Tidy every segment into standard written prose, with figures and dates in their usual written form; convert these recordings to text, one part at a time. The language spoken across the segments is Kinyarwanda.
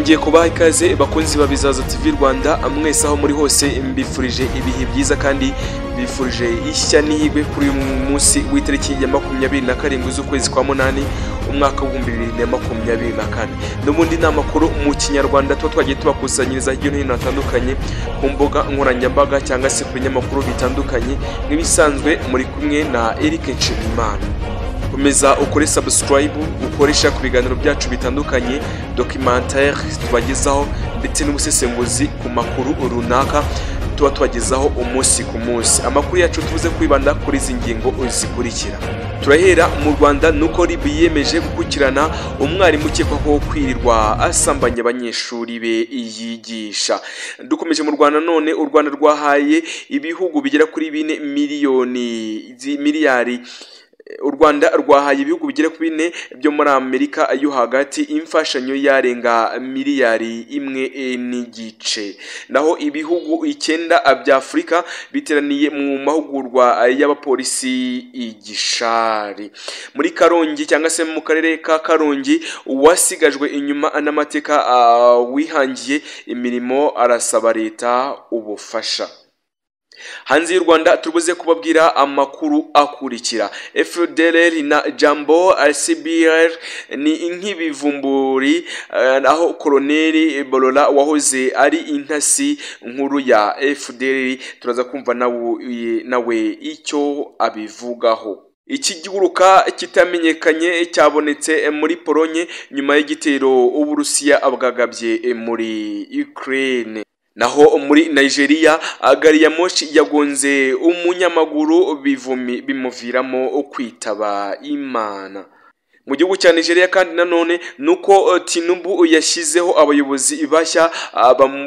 nongeye kubaha ikaze bakunzi babizaza TV Rwanda mwese aho muri hose mbifurije ibihe byiza kandi bifurije ishya n'ihigwe kuri uyu munsi w'itariki ya 27 z'ukwezi kwa munani umwaka wa 2024. N'ubundi namakuru mu kinyarwanda twagiye tubakusanyiriza hirya no hino hatandukanye ku mbuga nkoranyambaga cyangwa se ku binyamakuru bitandukanye nk'ibisanzwe muri kumwe na Eric Nshimiyimana. Komeza ukore subscribe ukoresha ku biganiro byacu bitandukanye, documentaire tubagezaho ndetse n'ubusesenguzi ku makuru runaka tuba twagezaho umunsi ku munsi. Amakuru yacu tuvuze kwibanda kuri izi ngingo zikurikira. Turahera mu Rwanda nuko RIB yiyemeje gukurikirana umwarimu ukekwaho kwirirwa asambanya abanyeshuri be yigisha. Dukomeje mu Rwanda none, u Rwanda rwahaye ibihugu bigera kuri 4 miliyari u Rwanda rwahaye ibihugu bigera ku 4 byo muri Amerika yo hagati imfashanyo yarenga miliyari 1 n'igice. Naho ibihugu 9 bya Afrika biteraniye mu mahugurwa y'abapolisi igishari muri Karongi cyangwa se mu karere ka Karongi. Wasigajwe inyuma n'amateka wihangiye imirimo arasaba leta ubufasha. Hanze y'u Rwanda turubuze kubabwira amakuru akurikira. FDLR na Jambo RCBR ni nk'ibivumburi aho Koloneli Bolora wahoze ari intasi nkuru ya FDLR turaza kumva nawe icyo abivugaho. Iki giguruka kitamenyekanye cyabonetse muri Polonye nyuma y'igitero Uburusiya bwagabye muri Ukraine. Naho muri Nigeria gari ya moshi yagonze umunyamaguru bimuviramo kwitaba Imana. Mu gihugu cya Nigeria kandi nanone nuko Tinubu yashyizeho abayobozi bashya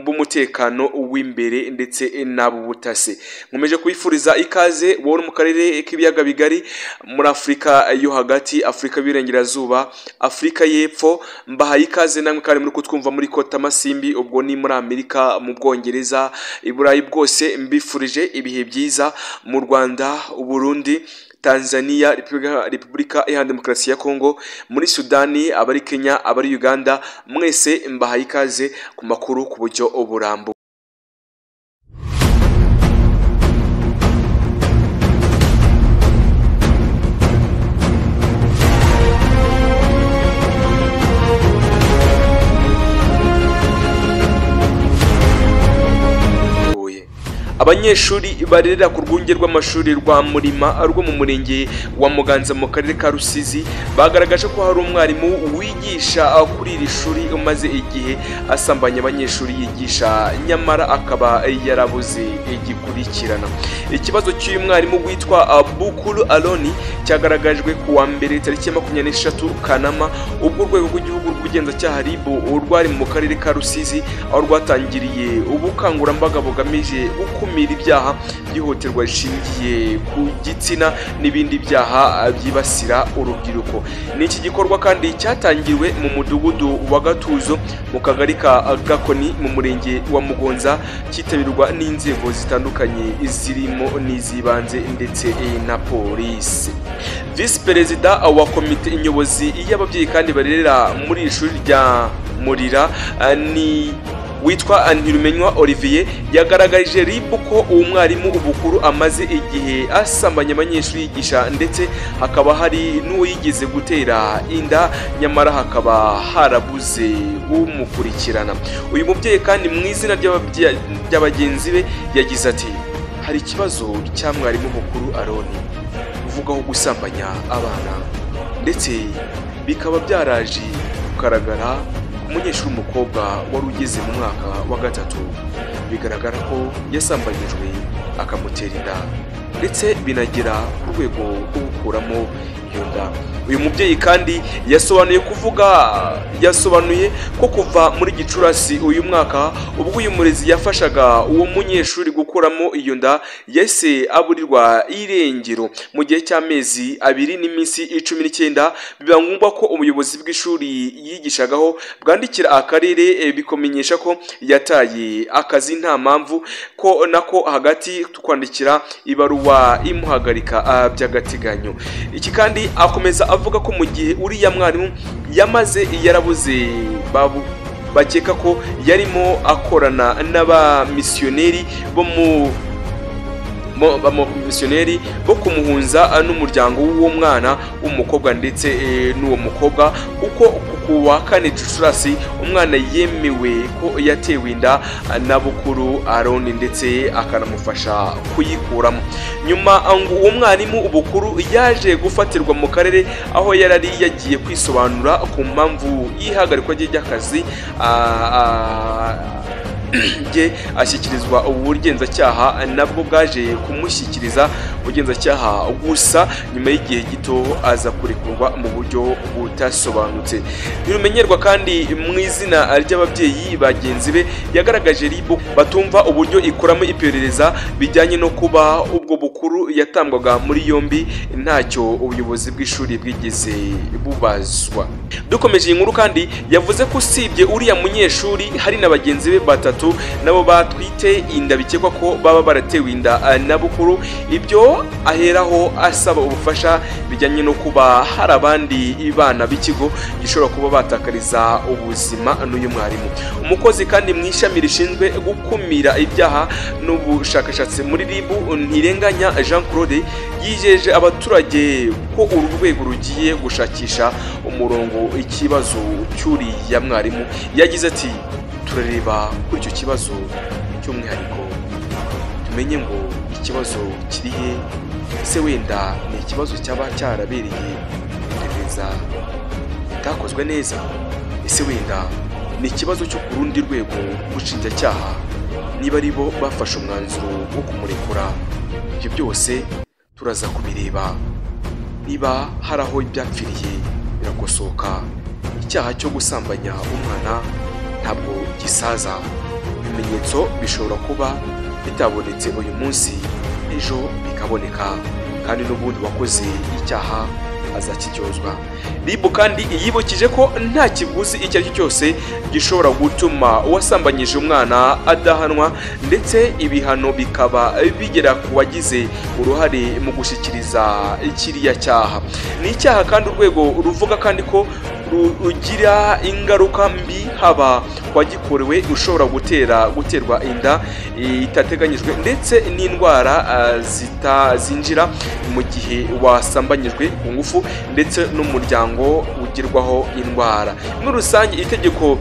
b'umutekano w'imbere ndetse n'ab'ubutasi. Nkomeje kwifuriza ikaze wowe mu karere k'ibiyaga bigari muri Afrika yo hagati, Afrika y'Iburengerazuba, Afrika y'Epfo. Mbahaye ikaze namwe kandi muri kutwumva muri Kota Masimbi, ubwo ni muri Amerika, mu Bwongereza, i Burayi bwose. Mbifurije ibihe byiza mu Rwanda, Burundi, Tanzania, Repubulika Iharanira Demokarasi ya Kongo, muri Sudani, abari Kenya, abari Uganda, mwese mbahaye ikaze ku makuru ku buryo uburambu. Abanyeshuri barerera ku rwunge rw'amashuri rwa Murima rwo mu murenge wa Muganza mu karere ka Rusizi bagaragaje ko hari umwarimu wigisha kuri iri shuri umaze igihe asambanya abanyeshuri yigisha, nyamara akaba yarabuze igikurikirana. Ikibazo cy'uyu mwarimu witwa Bukuru Aloni cyagaragajwe ku wa mbere tariki ya 23 Kanama ubwo urwego rw'igihugu rw'ubugenzacyaha RIB urwari mu karere ka Rusizi aho rwatangiriye ubukangurambaga bugamije gukumira ibyaha by'ihohoterwa rishingiye ku gitsina n'ibindi byaha byibasira urubyiruko. N'iki gikorwa kandi cyatangiwe mu mudugudu wa Gatuzo mu kagari ka Gakoni mu murenge wa Mugonza, cyitabirwa n'inzego zitandukanye zirimo n'izibanze ndetse na polisi. Vice Perezida wa komite inyobozi y'ababyeyi kandi barerera muri ishuri rya Murira ni witwa Ntirumenywa Olivier yagaragarije RIB ko uwo mwarimu Bukuru amaze igihe asambanya abanyeshuri yigisha, ndetse hakaba hari n'uwo yigeze gutera inda, nyamara hakaba harabuze umukurikirana. Uyu mubyeyi kandi mu izina ry'abagenzi be yagize ati hari ikibazo cya mwarimu Bukuru Aroni uvugaho gusambanya abana, ndetse bikaba byaraje kugaragara umunyeshuri umukobwa wari ugeze mu mwaka wa 3 bigaragara ko yasambanyijwe akamutera inda, ndetse binagera ku rwego rwo gukuramo iyo nda. Uyu mubyeyi kandi yasobanuye ko kuva muri Gicurasi uyu mwaka ubwo uyu murezi yafashaga uwo munyeshuri gukuramo iyo nda yese aburirwa irengero mu gihe cy'amezi 2 n'iminsi 19, biba ngombwa ko ubuyobozi bw'ishuri yigishagaho bwandikira akarere bikomenyesha ko yataye akazi nta mpamvu, ko nako hagati tukwandikira ibaruwa imuhagarika by'agateganyo. Iki kandi akomeza avuga ko mu gihe uriya mwarimu yamaze yarabuze bakeka ko yarimo akorana n'abamisiyoneri misiyoneri bo kumuhunza n'umuryango w'uwo mwana w'umukobwa ndetse n'uwo mukobwa kuko ku wa 4 Gicurasi umwana yemewe ko yatewe inda na bukuru Aroni ndetse akanamufasha kuyikuramo. Nyuma uwo mwarimu ubukuru yaje gufatirwa mu karere aho yarari yagiye kwisobanura ku mpamvu y'ihagarikwa ry'akazi ashyikirizwa ubugenzacyaha nabwo bwaje kumushyikiriza ubugenzacyaha gusa nyuma y'igihe gito aza kurekurwa mu buryo butasobanutse. Birumenyerwa kandi mu izina ry'ababyeyi bagenzi be yagaragaje ribu batumva uburyo ikoramo iperereza bijyanye no kuba ubwo bukuru yatambwaga muri yombi ntacyo ubuyobozi bw'ishuri bwigeze bubazwa. Dukomeje inkuru kandi yavuze ko usibye uriya munyeshuri hari na bagenzi be batatu nabo batwite inda bikekwa ko baba baratewe inda na bukuru. Ibyo aheraho asaba ubufasha bijyanye no kuba hari abandi bana b'ikigo gishobora kuba batakariza ubuzima n'uyu mwarimu. Umukozi kandi mu ishami rishinzwe gukumira ibyaha n'ubushakashatsi muri RIB Ntirenganya Jean Claude yijeje abaturage ko uru rwego rugiye gushakisha umurongo ikibazo cy'uriya mwarimu. Yagize ati turareba kuri icyo kibazo cy'umwihariko tumenye ngo ikibazo kirihe, ese wenda ni ikibazo cyaba cyarabereye iperereza bitakozwe neza, ese wenda ni ikibazo cyo ku rundi rwego rw'ubushinjacyaha niba ari bo bafashe umwanzuro wo kumurekura. Ibyo byose turaza kubireba, niba hari aho ibyapfiriye birakosoka. Icyaha cyo gusambanya umwana ntabwo gisaza, ibimenyetso bishobora kuba bitabonetse uyu munsi ejo bikaboneka, kandi n'ubundi wakoze icyaha azakiryozwa. RIB kandi yibukije ko nta kiguzi icyo ari cyo cyose gishobora gutuma uwasambanyije umwana adahanwa, ndetse ibihano bikaba bigera ku wagize uruhare mu gushyikiriza kiriya cyaha. Ni icyaha kandi urwego ruvuga kandi ko rugira ingaruka mbi haba wagikorewe ushobora guterwa inda itateganyijwe ndetse n'indwara zinjira mu gihe wasambanyijwe ku ngufu ndetse n'umuryango ugirwaho indwara. Muri rusange itegeko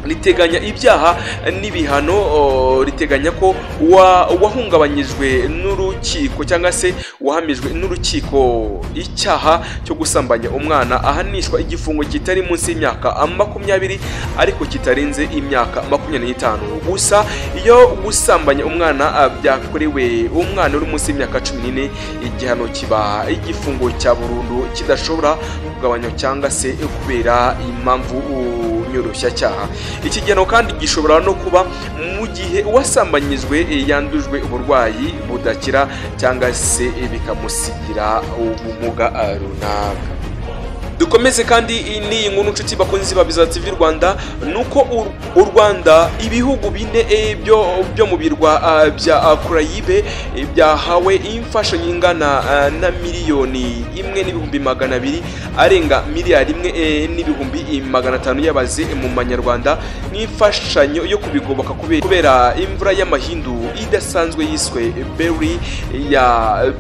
riteganya ibyaha n'ibihano, riteganya ko uwahungabanyijwe n'urukiko cyangwa se wahamijwe n'urukiko icyaha cyo gusambanya umwana ahanishwa igifungo kitari munsi y'imyaka 20 ariko kitarenze imyaka 25 gusa. Iyo gusambanya umwana byakorewe umwana uri munsi y'imyaka 14 igihano kiba igifungo cya burundu kidashobora kugabanywa cyangwa se kubera impamvu nyoroshyacyaha. Iki gihano kandi gishobora no kuba mu gihe uwasambanyijwe yandujwe uburwayi budakira cyangwa se bikamusigira ubumuga runaka. Dukomeze kandi ni inkuru nshuti bakunzi ba Bizza TV Rwanda nuko u Rwanda ibihugu bine byo mu birwa bya Caraïbe byahawe imfashanyo ingana na miliyoni 1.200 arenga miliyari 1.500 y'abaze mu manyarwanda n'imfashanyo yo kubigoboka kubera imvura y'amahindu idasanzwe yiswe Berry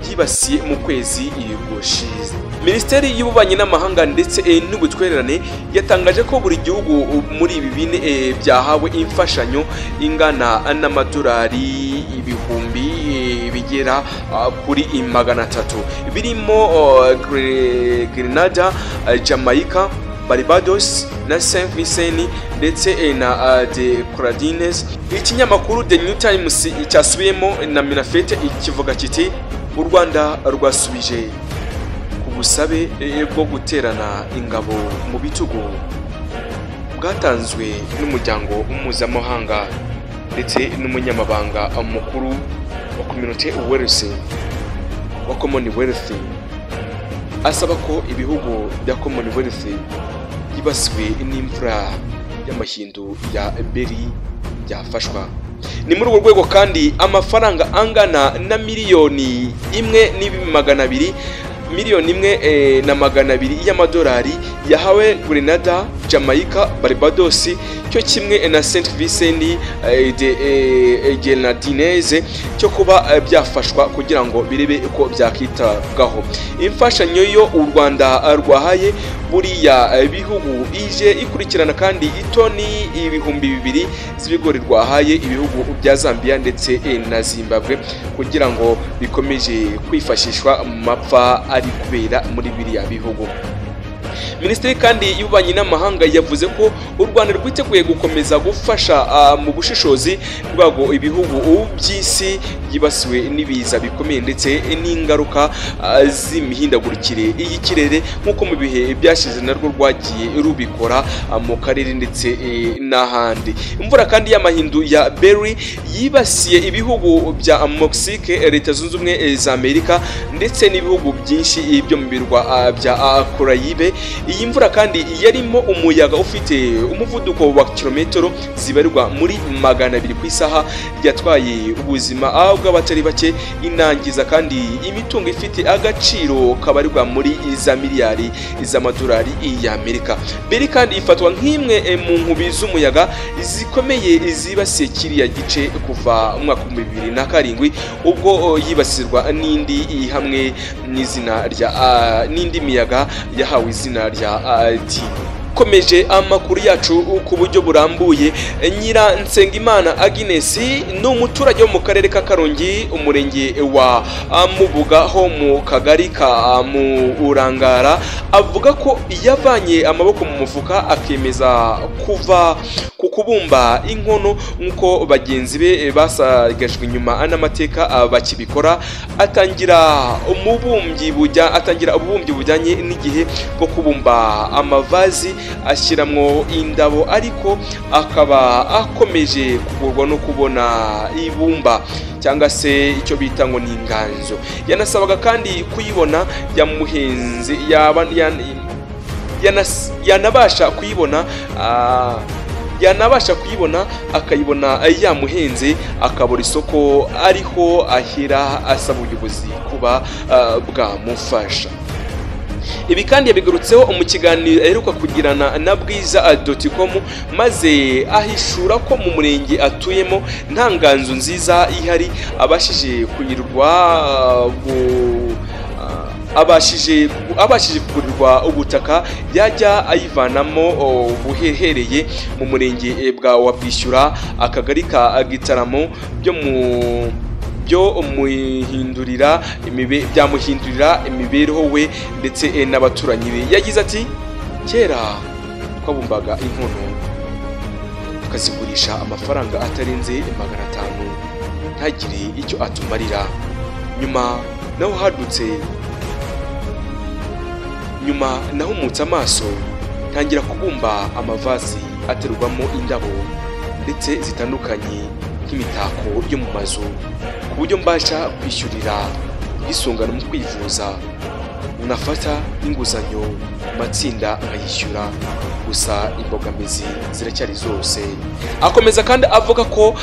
byibasiye mu kwezi gushize. Minisiteri y'ububanyi n'amahanga ndetse n'ubutwererane yatangaje ko buri gihugu muri ibi bine byahawe imfashanyo ingana n'amadolari ibihumbi bigera kuri 300 birimo Grenada, Jamaica, Barbados na Saint Vincent ndetse na The Grenadines. Ikinyamakuru The New Times cyasubiyemo na Minafete ikivuga kiti u Rwanda rwasubije ubusabe bwo guterana ingabo mu bitugu bwatanzwe n'umuryango mpuzamahanga ndetse n'umunyamabanga mukuru wa Commonwealth asaba ko ibihugu bya Commonwealth byibasiwe n'imvura y'amahindu ya Berry byafashwa. Ni muri urwo rwego kandi amafaranga angana na miliyoni 1.200 y'amadolari yahawe Grenada, Jamaica, Barbados cyo kimwe na Saint Vincent de Grenadines cyo kuba byafashwa kugira ngo birebe uko byakitabwaho. Imfashanyo yo u Rwanda rwahaye buriya bihugu ije ikurikirana kandi itoni ibihumbi 2 z'ibigori rwahaye ibihugu bya Zambia ndetse na Zimbabwe kugira ngo bikomeje kwifashishwa mu mapfa ari kubera muri biriya bihugu. Minisitiri kandi y'ububanyi n'amahanga yavuze ko u Rwanda rwiteguye gukomeza gufasha mu bushishozi bwago ibihugu by'isi byibasiwe n'ibiza bikomeye ndetse n'ingaruka z'imihindagurikire y'ikirere nk'uko mu bihe byashize narwo rwagiye rubikora mu karere ndetse n'ahandi. Imvura kandi y'amahindu ya Berry yibasiye ibihugu bya Mexique, Leta Zunze Ubumwe za Amerika ndetse n'ibihugu byinshi byo mu birwa bya Caraïbe. Iyi mvura kandi yarimo umuyaga ufite umuvuduko wa kilometero zibarirwa muri 200 ku isaha, ryatwaye ubuzima bw'abatari bake, inangiza kandi imitungo ifite agaciro kabarirwa muri za miliyari z'amadolari y'Amerika. Berry kandi ifatwa nk'imwe mu nkubi z'umuyaga zikomeye zibasiye kiriya gice kuva mu mwaka wa 2007 ubwo yibasirwa n'indi hamwe n'izina rya n'indi miyaga yahawe izina rya Komeje amakuru yacu ku buryo burambuye. Nyiransengimana Agnes ni umuturage wo mu karere ka Karongi, umurenge wa Mubuga ho mu kagari ka Murangara, avuga ko yavanye amaboko mu mufuka akemeza kuva ku kubumba inkono nk'uko bagenzi be basagajwe inyuma n'amateka bakibikora. Atangira ububumbyi bujyanye n'igihe bwo kubumba amavazi ashyiramo indabo, ariko akaba akomeje kugurwa no kubona ibumba cyangwa se icyo bita ngo ni inganzo. Yanasabaga kandi kuyibona yamuhenze, yanabasha kuyibona akayibona yamuhenze, akabura isoko, ariho ahera asaba ubuyobozi kuba bwamufasha. Ibi kandi yabigarutseho mu kiganiro aheruka kugirana na Bwiza.com, maze ahishura ko mu murenge atuyemo nta nganzo nziza ihari, abashije kugurirwa ubutaka yajya ayivanamo buhehereye mu murenge wa Bwishyura, akagari ka Gitaramo byamuhindurira imibereho we ndetse n'abaturanyi be. Yagize ati, kera twabumbaga inkono tukazigurisha amafaranga atarenze 500 ntagire icyo atumarira. Nyuma nahumutse amaso ntangira kubumba amavazi aterwamo indabo ndetse zitandukanye nk'imitako yo mu mazu, ku buryo mbasha kwishyurira ubwisungane mu kwivuza, nafata inguzanyo mu matsinda nkayishyura, gusa imbogamizi ziracyari zose. Akomeza kandi avuga ko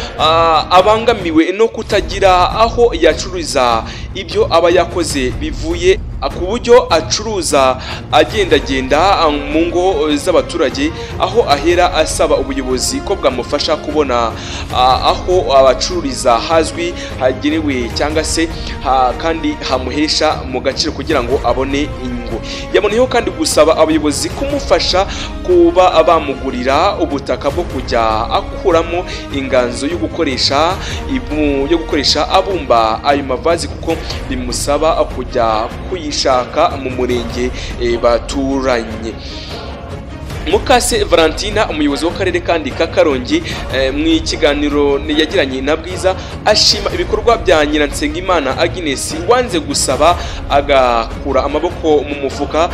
abangamiwe no kutagira aho yacururiza ibyo aba yakoze bivuye ku buryo acuruza agendagenda mu ngo z'abaturage, aho ahera asaba ubuyobozi ko bwamufasha kubona aho abacururiza hazwi hagenewe cyangwa se kandi hamuhesha mu gaciro kugira ngo abone ingo. Yaboneyeho kandi gusaba abayobozi kumufasha kuba bamugurira ubutaka bwo kujya akuramo inganzo yo gukoresha abumba ayo mavazi, kuko bimusaba kujya kuyishaka mu murenge baturanye. Mukase Valentina, umuyobozi w'akarere kandi ka Karongi, mu ikiganiro yagiranye na Bwiza, ashima ibikorwa bya Nyiransengimana Agnes wanze gusaba agakura amaboko mu mufuka,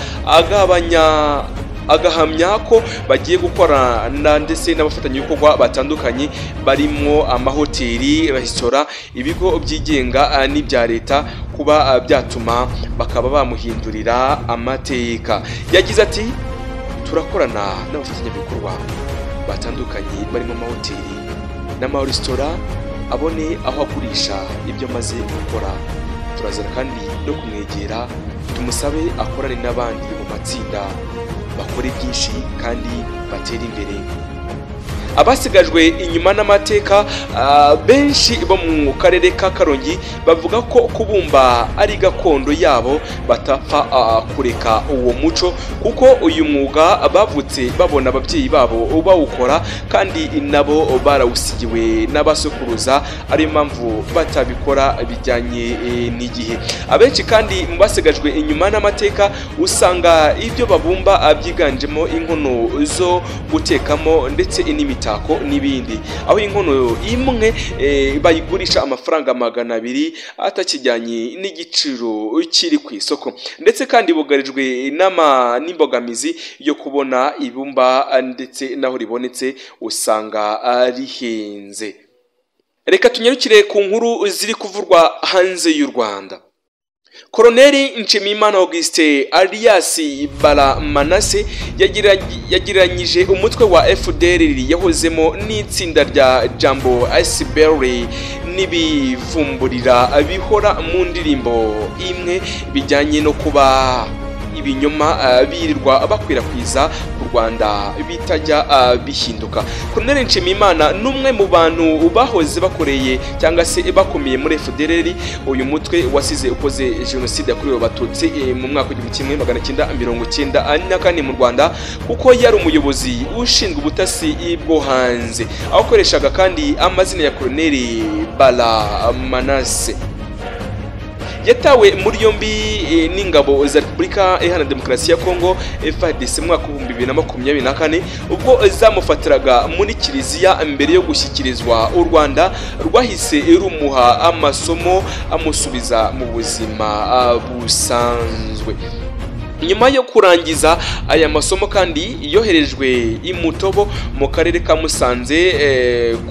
agahamya ko bagiye gukorana ndetse n'abafatanyabikorwa batandukanye barimo amahoteli, resitora, ibigo byigenga n'ibya leta, kuba byatuma bakaba bamuhindurira amateka. Yagize ati, turakorana n'abafatanyabikorwa batandukanye barimo amahoteli n'amaresitora abone aho agurisha ibyo amaze gukora. Turazana kandi no kumwegera tumusabe akorane n'abandi mu matsinda bakore byinshi kandi batere imbere. Abasigajwe inyuma n'amateka benshi bo mu karere ka Karongi bavuga ko kubumba ari gakondo yabo, batapfa kureka uwo muco kuko uyu mwuga bavutse babona ababyeyi babo bawukora kandi nabo barawusigiwe n'abasokuruza, ariyo mpamvu batabikora bijyanye n'igihe. Abenshi kandi mu basigajwe inyuma n'amateka usanga ibyo babumba byiganjemo inkono zo gutekamo ndetse n'imiti n'ibindi, aho inkono imwe bayigurisha amafaranga 200 atakijyanye n'igiciro kiri ku isoko, ndetse kandi bugarijwe n'imbogamizi yo kubona ibumba ndetse naho ribonetse usanga rihenze. Reka tunyarukire ku nkuru ziri kuvurwa hanze y'u Rwanda. Koloneli Nshimiyimana Auguste alias Baramanase yagiranyije umutwe wa FDLR yahozemo n'itsinda rya Jambo Asiberi n'ibivumburira bihora mu ndirimbo imwe bijyanye no kuba ibinyoma birirwa bakwirakwiza ku Rwanda bitajya bihinduka. Koloneli Nshimiyimana numwe mu bantu bahoze bakoreye cyangwa se bakomeye muri FDLR, uyu mutwe wasize ukoze jenoside yakorewe abatutsi mu mwaka wa 1994 mu Rwanda, kuko yari umuyobozi ushinzwe ubutasi bwo hanze, akoreshaga kandi amazina ya Koloneli Baramanase. Yatawe muri yombi n'ingabo za Repubulika Iharanira Demokarasi ya Kongo FARDC mu mwaka wa 2024 ubwo zamufatiraga muri Kiliziya mbere yo gushyikirizwa u Rwanda rwahise rumuha amasomo amusubiza mu buzima busanzwe. Nyuma yo kurangiza aya masomo kandi yoherejwe i Mutobo mu karere ka Musanze,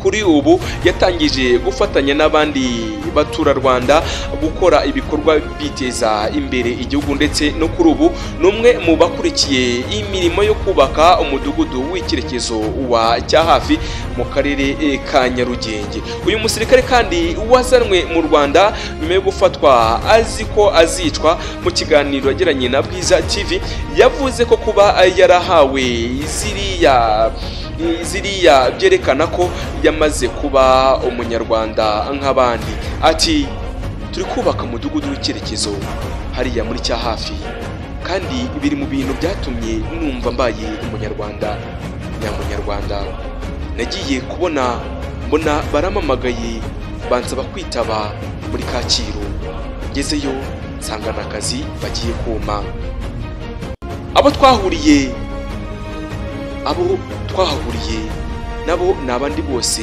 kuri ubu yatangije gufatanya n'abandi batura Rwanda gukora ibikorwa biteza imbere igihugu, ndetse no kuri ubu numwe mu bakurikiye imirimo yo kubaka umudugudu w'icyerekezo wa Cyahafi mu karere ka Nyarugenge. Uyu musirikare kandi wazanwe mu Rwanda nyuma yo gufatwa azi ko azicwa, mu kiganiro yagiranye na Bwiza TV yavuze ko kuba yarahawe ziriya byerekana ko yamaze kuba umunyarwanda nk'abandi. Ati turi kubaka umudugudu w'icyerekezo hariya muri Cyahafi, kandi biri mu bintu byatumye numva mbaye umunyarwanda nyamunyarwanda. Nagiye mbona baramamagaye bansaba kwitaba muri Kacyiru, ngezeyo nsanga n'akazi bagiye kuma. Abo twahahuriye nabo n'abandi bose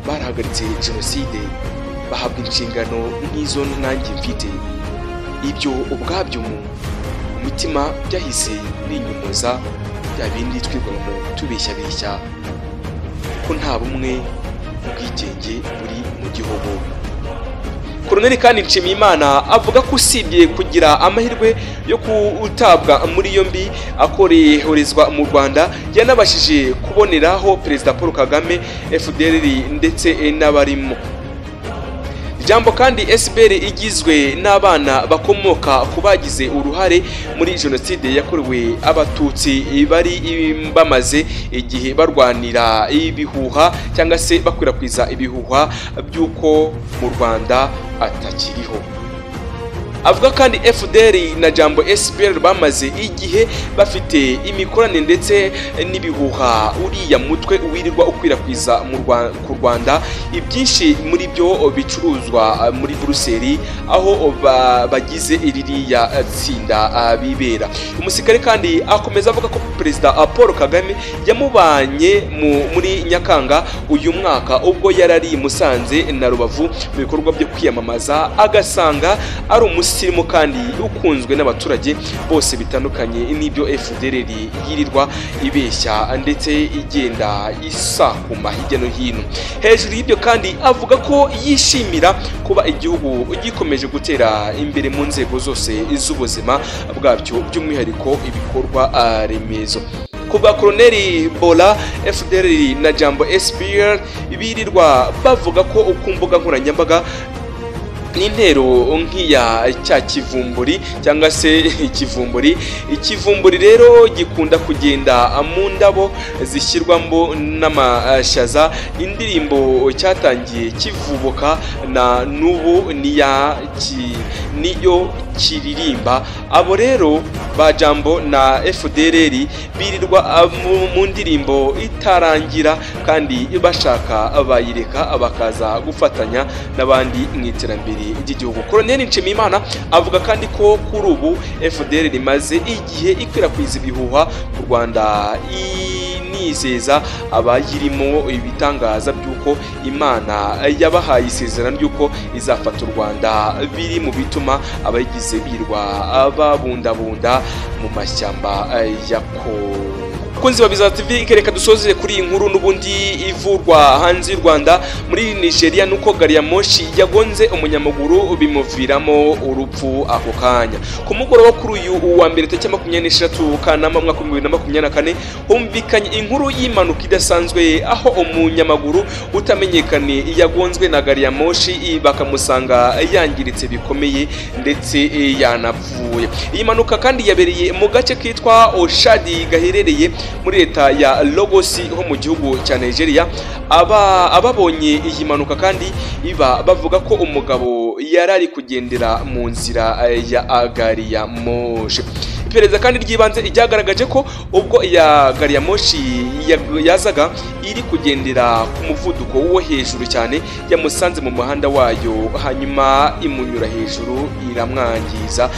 barahagaritse jenoside, bahabwa inshingano nk'izo nanjye mfite. Ibyo ubwabyo mu mitima byahise binyumuza bya bindi twigwamo tubeshya ko nta bumwe ubwigenge buri mu gihugu. Koloneli kandi Nshimiyimana avuga ko usibye kugira amahirwe yo kutabwa muri yombi akorehorezwa mu Rwanda, yanabashije kuboneraho Perezida Paul Kagame, FDLR ndetse n'abarimo. Jambo kandi SBR igizwe n'abana bakomoka ku bagize uruhare muri jenoside yakorewe abatutsi bari bamaze igihe barwanira ibihuha cyangwa se bakwirakwiza ibihuha by'uko mu Rwanda atakiriho. Avuga kandi FDLR na Jambo SBR bamaze igihe bafite imikoranire ndetse n'ibihuha uriya mutwe wirirwa ukwirakwiza ku Rwanda. Ibyinshi muri byo bicuruzwa muri Brussels, aho bagize iririya tsinda bibera. Umusirikare kandi akomeza avuga ko Perezida Paul Kagame yamubanye muri Nyakanga uyu mwaka ubwo yarari Musanze na Rubavu mu bikorwa byo kwiyamamaza, agasanga ari umusirimu kandi ukunzwe n'abaturage bose bitandukanye n'ibyo FDLR yirirwa ibeshya ndetse igenda isakuma hirya no hino. Hejuru y'ibyo kandi avuga ko yishimira kuba igihugu gikomeje gutera imbere mu nzego zose z'ubuzima bwabyo, by'umwihariko ibikorwa remezo. Kuba Koloneli Bola, FDLR na Jambo SBR birirwa bavuga ko ku mbuga nkoranyambaga n'intero nk'iya cya kivumburi cyangwa se ikivumburi rero gikunda kugenda mu ndabo zishyirwamo n'amashaza. Indirimbo cyatangiye kivubuka na n'ubu niyo kiririmba. Abo rero ba Jambo na FDLR birirwa mu ndirimbo itarangira kandi bashaka bayireka bakaza gufatanya n'abandi mu iterambere ry'igihugu. Colonel Nshimiyimana avuga kandi ko kuri ubu FDLR imaze igihe ikwirakwiza ibihuha ku Rwanda inizeza abayirimo ibitangaza by'uko Imana yabahaye isezerano ry'uko izafata u Rwanda, biri mu bituma abayigize birwa babundabunda mu mashyamba ya Kongo. Kunzi wa Biza TV ikereka dusoze kuri iyi nkuru n'ubundi ivurwa hanze y'u Rwanda. Muri Nigeria nuko gari ya moshi yagonze umunyamaguru bimuviramo urupfu ako kanya. Ku mugoroba kuri uyu wa mbere tariki 26 Kanama mwaka 2024 humvikanye inkuru y'impanuka idasanzwe aho umunyamaguru utamenyekane yagonzwe na gari ya moshi bakamusanga yangiritse bikomeye ndetse yanapfuye. Iyi mpanuka kandi yabereye mu gace kitwa Oshadi gaherereye muri leta ya Lagos ho mu gihugu cya Nigeria. Ababonye iyi mpanuka kandi bavuga ko umugabo yarari kugendera mu nzira ya gari ya moshi. Iperereza kandi ryibanze ryagaragaje ko ubwo ya gari ya moshi yazaga iri kugendera ku muvuduko wo hejuru cyane yamusanze mu muhanda wayo hanyuma imunyura hejuru iramwangiza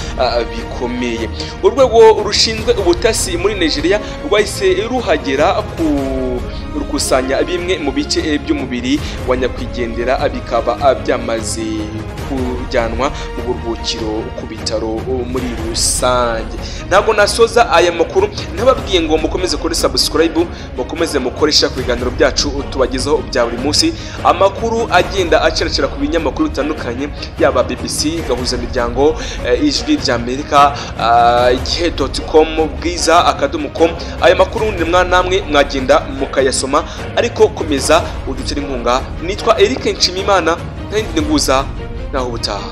bikomeye. Urwego rushinzwe ubutasi muri Nigeria rwahise ruhagera rukusanya bimwe mu bice by'umubiri wa nyakwigendera bikaba byamaze kujyanwa mu buruhukiro ku bitaro muri rusange. Ntabwo nasoza aya makuru ntababwiye ngo mukomeze kuri subscribe, mukomeze mukoresha ku biganiro byacu tubagezaho bya buri munsi, amakuru agenda aceracera ku binyamakuru bitandukanye yaba BBC, Gahuza Miryango, Ijwi ry'Amerika, igihe.com, bwiza.com. Aya makuru ni namwe mwagenda mukayasoma, ariko komeza udutera inkunga. Nitwa Eric Nshimiyimana, ntindi nguza naho ubutaha.